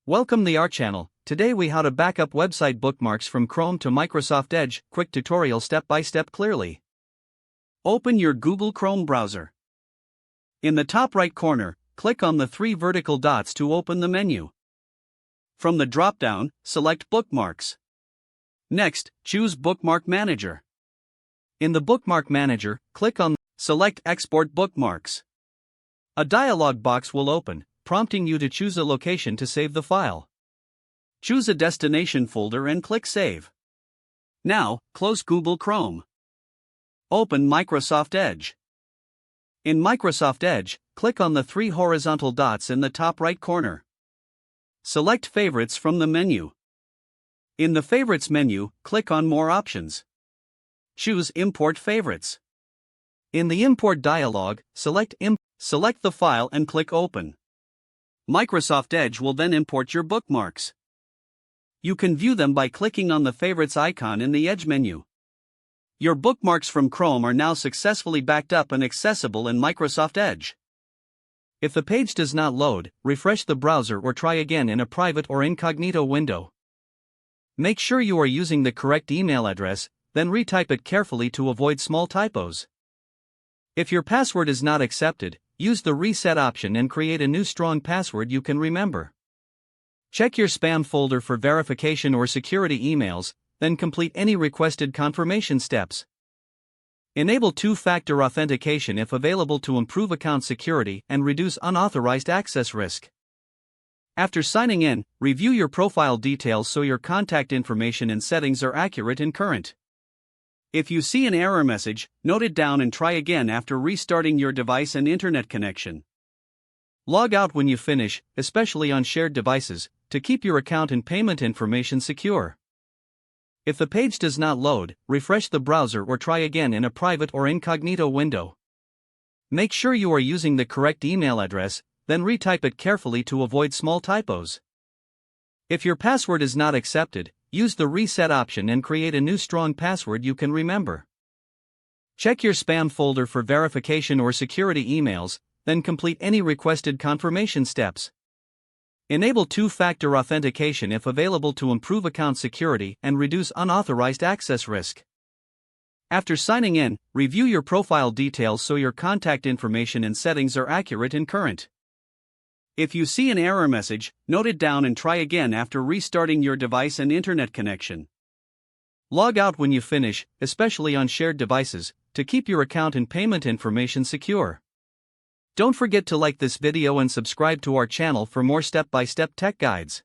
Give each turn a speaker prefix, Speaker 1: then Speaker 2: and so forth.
Speaker 1: Welcome to our channel. Today we how to backup website bookmarks from Chrome to Microsoft Edge. Quick tutorial step by step clearly. Open your Google Chrome browser. In the top right corner, click on the three vertical dots to open the menu. From the drop-down, select Bookmarks. Next, choose Bookmark Manager. In the Bookmark Manager, click on Select Export Bookmarks. A dialog box will open, prompting you to choose a location to save the file. Choose a destination folder and click Save. Now, close Google Chrome. Open Microsoft Edge. In Microsoft Edge, click on the three horizontal dots in the top right corner. Select Favorites from the menu. In the Favorites menu, click on More Options. Choose Import Favorites. In the Import dialog, select the file and click Open. Microsoft Edge will then import your bookmarks. You can view them by clicking on the Favorites icon in the Edge menu. Your bookmarks from Chrome are now successfully backed up and accessible in Microsoft Edge. If the page does not load, refresh the browser or try again in a private or incognito window. Make sure you are using the correct email address, then retype it carefully to avoid small typos. If your password is not accepted, use the reset option and create a new strong password you can remember. Check your spam folder for verification or security emails, then complete any requested confirmation steps. Enable two-factor authentication if available to improve account security and reduce unauthorized access risk. After signing in, review your profile details so your contact information and settings are accurate and current. If you see an error message, note it down and try again after restarting your device and internet connection. Log out when you finish, especially on shared devices, to keep your account and payment information secure. If the page does not load, refresh the browser or try again in a private or incognito window. Make sure you are using the correct email address, then retype it carefully to avoid small typos. If your password is not accepted, use the reset option and create a new strong password you can remember. Check your spam folder for verification or security emails, then complete any requested confirmation steps. Enable two-factor authentication if available to improve account security and reduce unauthorized access risk. After signing in, review your profile details so your contact information and settings are accurate and current. If you see an error message, note it down and try again after restarting your device and internet connection. Log out when you finish, especially on shared devices, to keep your account and payment information secure. Don't forget to like this video and subscribe to our channel for more step-by-step tech guides.